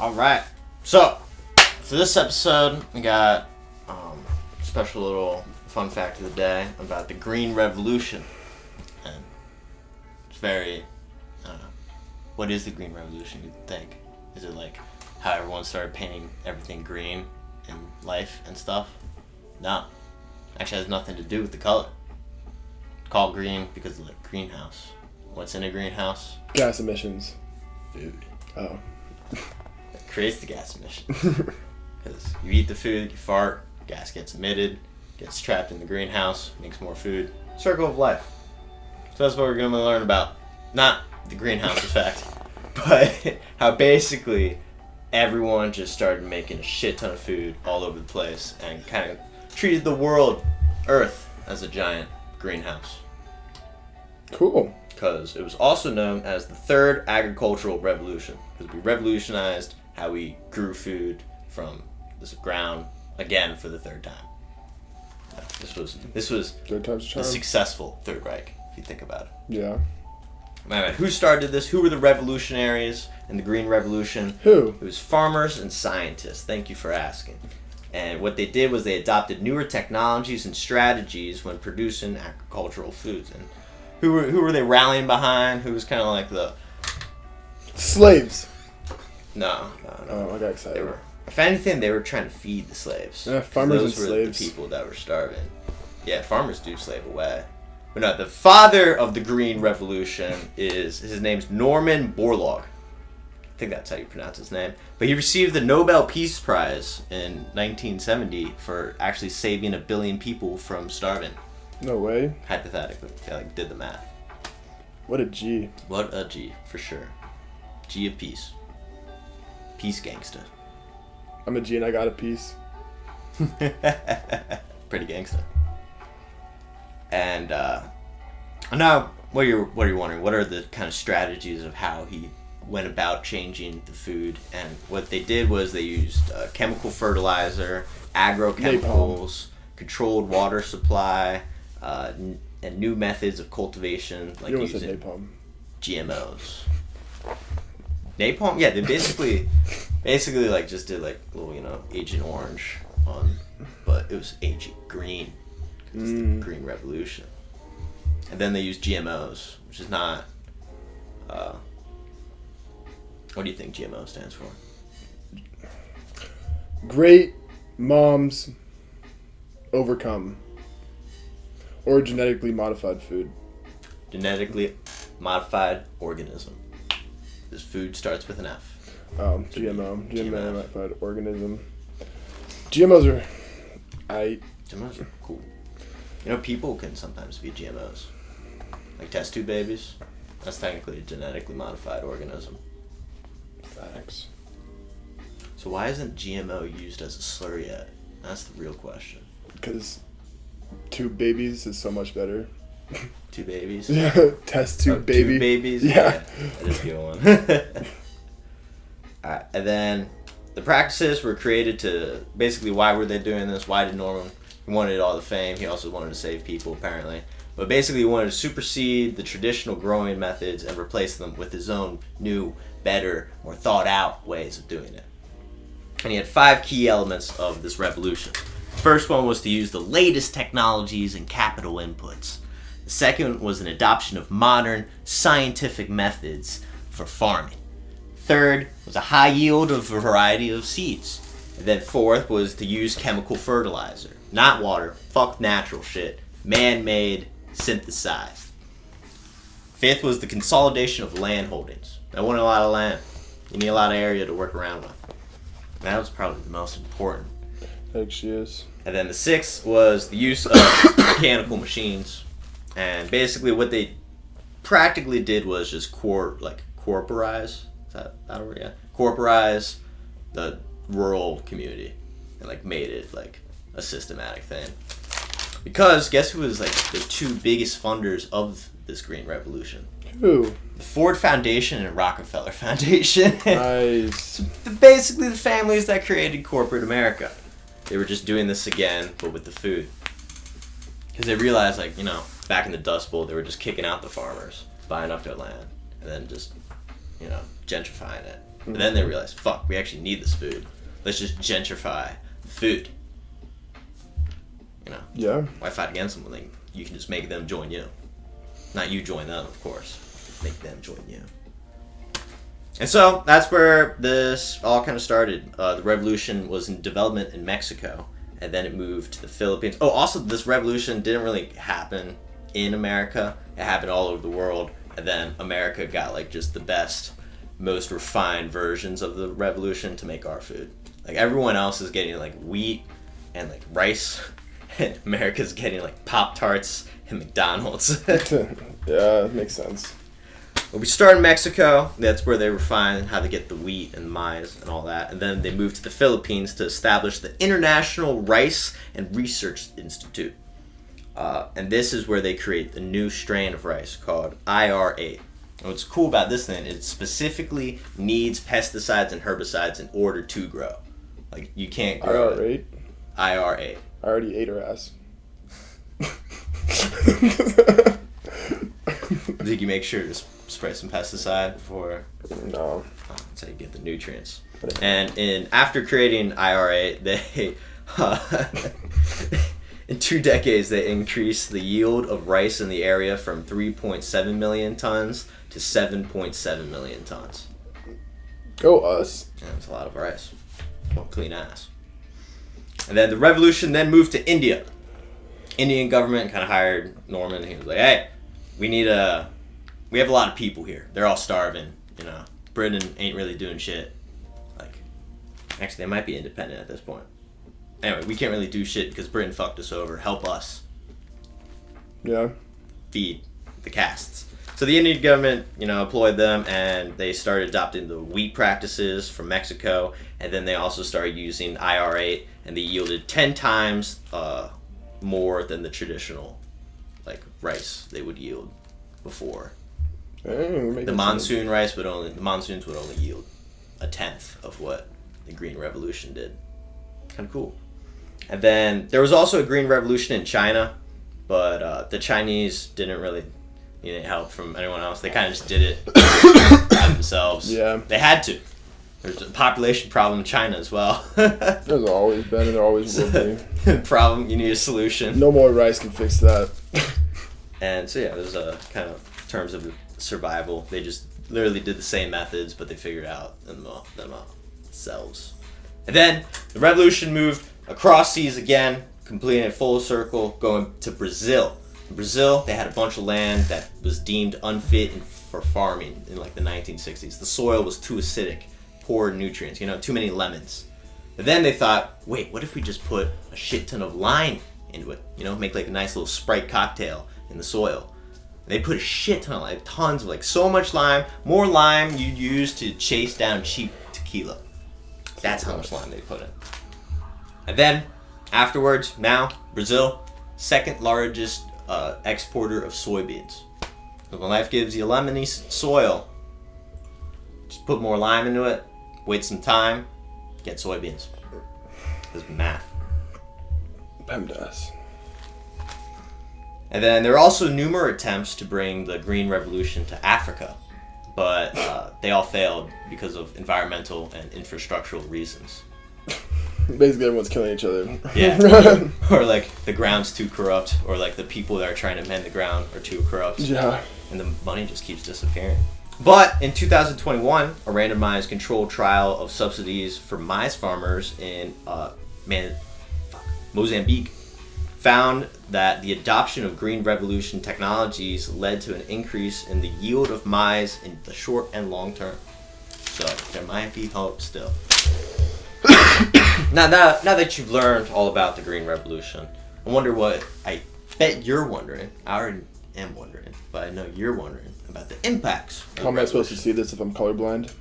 All right. So, for this episode, we got a special little fun fact of the day about the Green Revolution. And it's very, I don't know, what is the Green Revolution, you think? Is it like how everyone started painting everything green in life and stuff? No. Actually has nothing to do with the color. It's called green because of the greenhouse. What's in a greenhouse? Gas emissions. Food. Oh. That creates the gas emission. Because you eat the food, you fart, gas gets emitted, gets trapped in the greenhouse, makes more food. Circle of life. So that's what we're going to learn about. Not the greenhouse effect, but how basically everyone just started making a shit ton of food all over the place and kind of treated the world, Earth, as a giant greenhouse. Cool. Because it was also known as the Third Agricultural Revolution, because we revolutionized how we grew food from this ground again for the third time. This was Third time's a charm. the successful Third Reich, if you think about it. Yeah. Alright, who started this? Who were the revolutionaries in the Green Revolution? Who? It was farmers and scientists. Thank you for asking. And what they did was they adopted newer technologies and strategies when producing agricultural foods. And who were they rallying behind? Who was kind of like the... Slaves. No. Oh, I got excited. They were, if anything, they were trying to feed the slaves. Yeah, farmers Those and were slaves. the people that were starving. Yeah, farmers do slave away. But no, the father of the Green Revolution his name's Norman Borlaug. I think that's how you pronounce his name. But he received the Nobel Peace Prize in 1970 for actually saving 1 billion people from starving. No way. Hypothetically, I did the math. What a G. What a G, for sure. G of peace. Peace gangsta. I'm a G and I got a piece. Pretty gangsta. And now, what you're wondering, what are the kind of strategies of how he went about changing the food? And what they did was they used chemical fertilizer, agrochemicals, controlled water supply, and new methods of cultivation, like You almost using said napalm. GMOs. Napalm, yeah, they basically like just did like little, Agent Orange on, but it was Agent Green. It's the Green Revolution. And then they used GMOs, which is not... what do you think GMO stands for? Great moms overcome. Or genetically modified food. Genetically modified organism. This food starts with an F. GMO. Genetically modified organism. GMOs are... GMOs are cool. People can sometimes be GMOs. Like test tube babies. That's technically a genetically modified organism. Facts. So why isn't GMO used as a slur yet? That's the real question. Because tube babies is so much better. Two babies? Yeah, test tube baby. Two babies? Yeah. That is a good one. Alright, and then the practices were created to... Basically, why were they doing this? Why did Norman... He wanted all the fame. He also wanted to save people, apparently. But basically, he wanted to supersede the traditional growing methods and replace them with his own new, better, more thought-out ways of doing it. And he had 5 key elements of this revolution. The first one was to use the latest technologies and capital inputs. The second was an adoption of modern, scientific methods for farming. Third was a high yield of a variety of seeds. And then fourth was to use chemical fertilizer. Not water. Fuck natural shit. Man-made, synthesized. Fifth was the consolidation of land holdings. I wanted a lot of land. You need a lot of area to work around with. That was probably the most important. Heck, she is. And then the sixth was the use of mechanical machines. And basically what they practically did was just corporize. Is that a word? Yeah. Corporize the rural community. And made it a systematic thing. Because guess who was the 2 biggest funders of this Green Revolution? Who? The Ford Foundation and Rockefeller Foundation. Nice. Basically the families that created corporate America. They were just doing this again, but with the food. Because they realized, back in the Dust Bowl, they were just kicking out the farmers, buying up their land, and then just, gentrifying it. But then they realized, fuck, we actually need this food. Let's just gentrify food. You know? Yeah. Why fight against them when you can just make them join you? Not you join them, of course. Make them join you. And so that's where this all kind of started. The revolution was in development in Mexico, and then it moved to the Philippines. Oh, also, this revolution didn't really happen in America. It happened all over the world, and then America got like just the best, most refined versions of the revolution to make our food. Like everyone else is getting like wheat and like rice, and America's getting like Pop-Tarts and McDonald's. Yeah, it makes sense. Well, we start in Mexico. That's where they refine how to get the wheat and maize and all that. And then they moved to the Philippines to establish the International Rice and Research Institute. And this is where they create the new strain of rice called IR8. And what's cool about this thing, it specifically needs pesticides and herbicides in order to grow. Like, you can't grow it. IR8. I already ate her ass. I think you make sure to spray some pesticide before. No. That's how you get the nutrients. And after creating IR8, they in 2 decades they increased the yield of rice in the area from 3.7 million tons to 7.7 million tons. Go us. Yeah, that's a lot of rice. Well, clean ass. And then the revolution then moved to India. Indian government kind of hired Norman. He was like, hey, we have a lot of people here. They're all starving, you know. Britain ain't really doing shit. Like, actually, they might be independent at this point. Anyway, we can't really do shit because Britain fucked us over. Help us. Yeah. Feed the castes. So the Indian government, you know, employed them, and they started adopting the wheat practices from Mexico, and then they also started using IR8, and they yielded 10 times more than the traditional, like, rice they would yield before. The monsoons would only yield a tenth of what the Green Revolution did. Kind of cool. And then there was also a Green Revolution in China, but the Chinese didn't really need any help from anyone else. They kind of just did it by themselves. Yeah. They had to. There's a population problem in China as well. There's always been, and there always will be. Problem, you need a solution. No more rice can fix that. And so yeah, it was kind of terms of survival. They just literally did the same methods, but they figured out them themselves. And then the revolution moved across seas again, completing a full circle, going to Brazil. In Brazil, they had a bunch of land that was deemed unfit for farming in like the 1960s. The soil was too acidic, poor in nutrients, you know, too many lemons. But then they thought, wait, what if we just put a shit ton of lime into it? You know, make like a nice little Sprite cocktail in the soil. They put a shit ton of like tons of like so much lime, more lime you'd use to chase down cheap tequila. That's how much lime they put in. And then afterwards, now Brazil, second largest exporter of soybeans. So when life gives you lemony soil, just put more lime into it, wait some time, get soybeans. This is math. PEMDAS. And then there are also numerous attempts to bring the Green Revolution to Africa, but they all failed because of environmental and infrastructural reasons. Basically, everyone's killing each other. Yeah. Or like the ground's too corrupt, or like the people that are trying to mend the ground are too corrupt. Yeah. And the money just keeps disappearing. But in 2021, a randomized controlled trial of subsidies for maize farmers in Mozambique found that the adoption of Green Revolution technologies led to an increase in the yield of maize in the short and long term. So there might be hope still. Now that you've learned all about the Green Revolution, I wonder what I bet you're wondering. I already am wondering, but I know you're wondering about the impacts. How am I supposed to see this if I'm colorblind?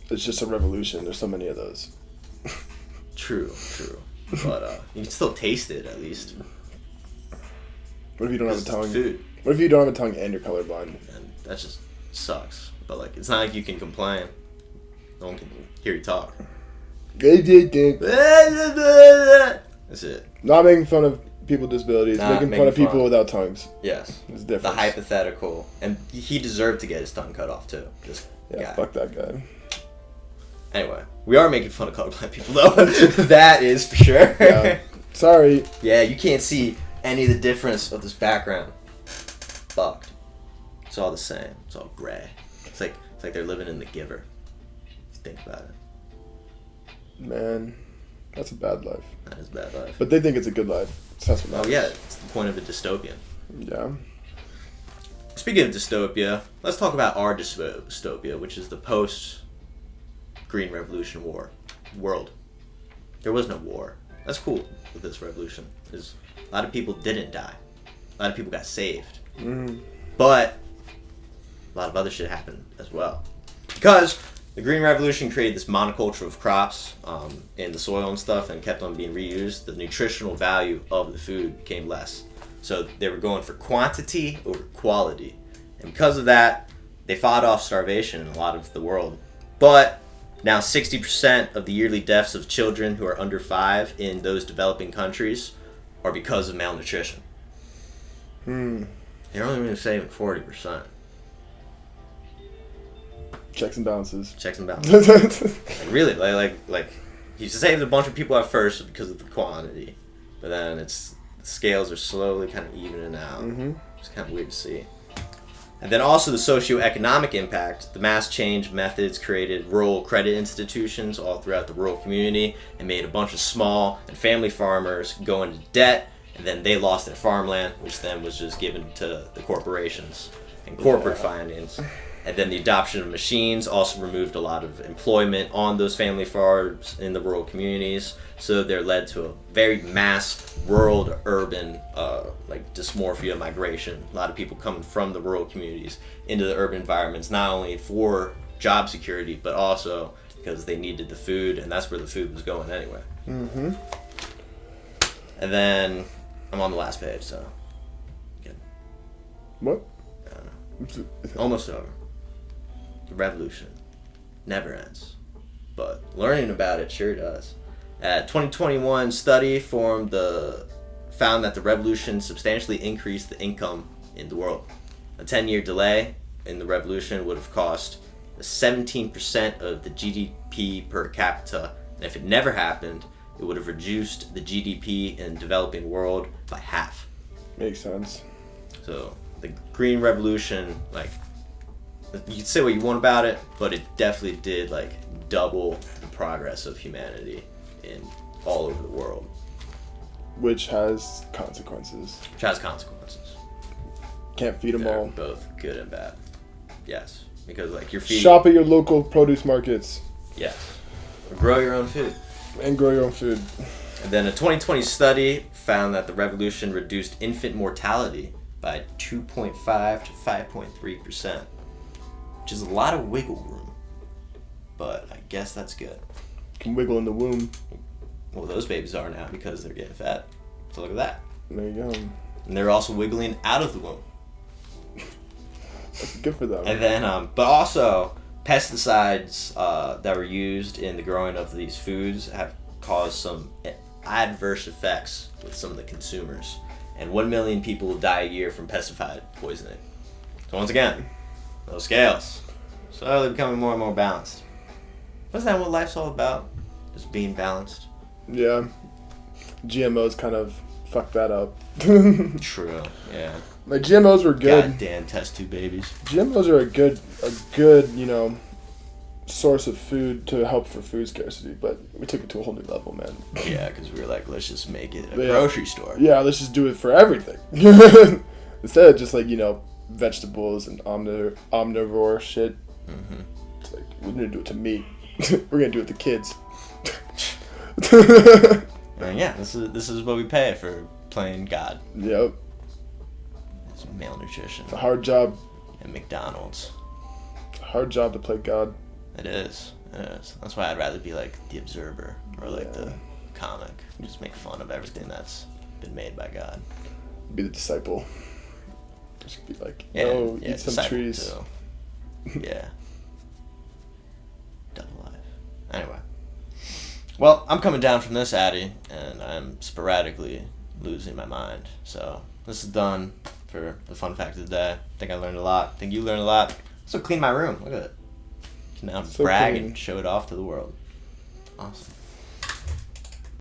It's just a revolution. There's so many of those. True. But you can still taste it at least. What if you don't have a tongue? Food. What if you don't have a tongue and you're colorblind? And that just sucks. But like, it's not like you can complain. No one can hear you talk. That's it. Not making fun of people with disabilities. Making fun of people without tongues. Yes. It's different. The hypothetical. And he deserved to get his tongue cut off too. Just Yeah, guy. fuck that guy. Anyway, we are making fun of colorblind people, though. That is for sure. Yeah. Sorry. Yeah, you can't see any of the difference of this background. Fucked. It's all the same. It's all gray. It's like they're living in The Giver. If you think about it. Man, that's a bad life. That is a bad life. But they think it's a good life. So that's what matters. Oh yeah, it's the point of a dystopian. Yeah. Speaking of dystopia, let's talk about our dystopia, which is the post-Green Revolution world. There was no war. That's cool with this revolution. Is a lot of people didn't die. A lot of people got saved. Mm-hmm. But a lot of other shit happened as well. Because the Green Revolution created this monoculture of crops in the soil and stuff and kept on being reused. The nutritional value of the food became less. So they were going for quantity over quality. And because of that, they fought off starvation in a lot of the world. But now 60% of the yearly deaths of children who are under 5 in those developing countries are because of malnutrition. They're only going to save 40%. Checks and balances. Checks and balances. Like, really, like he saved a bunch of people at first because of the quantity, but then the scales are slowly kind of evening out. Mm-hmm. It's kind of weird to see. And then also the socioeconomic impact. The mass change methods created rural credit institutions all throughout the rural community and made a bunch of small and family farmers go into debt, and then they lost their farmland, which then was just given to the corporations and corporate finance. And then the adoption of machines also removed a lot of employment on those family farms in the rural communities. So there led to a very mass rural to urban dysmorphia migration. A lot of people coming from the rural communities into the urban environments, not only for job security, but also because they needed the food, and that's where the food was going anyway. Mm-hmm. And then I'm on the last page, so good. What? Almost over. The revolution never ends, but learning about it sure does. A 2021 study found that the revolution substantially increased the income in the world. A 10-year delay in the revolution would have cost 17% of the GDP per capita, and if it never happened, it would have reduced the GDP in the developing world by half. Makes sense. So the Green Revolution, you can say what you want about it, but it definitely did double the progress of humanity in all over the world. Which has consequences. Which has consequences. Can't feed them They're all. both good and bad. Yes, because you're feeding. Shop at your local produce markets. Yes, or grow your own food. And grow your own food. And then a 2020 study found that the revolution reduced infant mortality by 2.5 to 5.3%. Which is a lot of wiggle room, but I guess that's good. Can wiggle in the womb. Well, those babies are now because they're getting fat. So look at that. There you go. And they're also wiggling out of the womb. That's good for them. And then, but also pesticides that were used in the growing of these foods have caused some adverse effects with some of the consumers. And 1 million people will die a year from pesticide poisoning. So once again, those scales slowly becoming more and more balanced. Wasn't that what life's all about? Just being balanced? Yeah. GMOs kind of fucked that up. True, yeah. GMOs were good. Goddamn test tube babies. GMOs are a good, source of food to help for food scarcity, but we took it to a whole new level, man. Yeah, because we were like, let's just make it a grocery store. Yeah, let's just do it for everything. Instead of just vegetables and omnivore shit. Mm-hmm. It's we're gonna do it to meat. We're gonna do it to kids. And yeah, this is what we pay for playing God. Yep. It's malnutrition. It's a hard job. And McDonald's. It's a hard job to play God. It is. That's why I'd rather be the Observer or the comic. Just make fun of everything that's been made by God. Be the disciple. Just be eat some trees. Too. Yeah. Double life. Anyway. Well, I'm coming down from this Addy, and I'm sporadically losing my mind. So this is done for the fun fact of the day. I think I learned a lot. I think you learned a lot. So clean my room. Look at it. Now So brag clean. and show it off to the world. Awesome.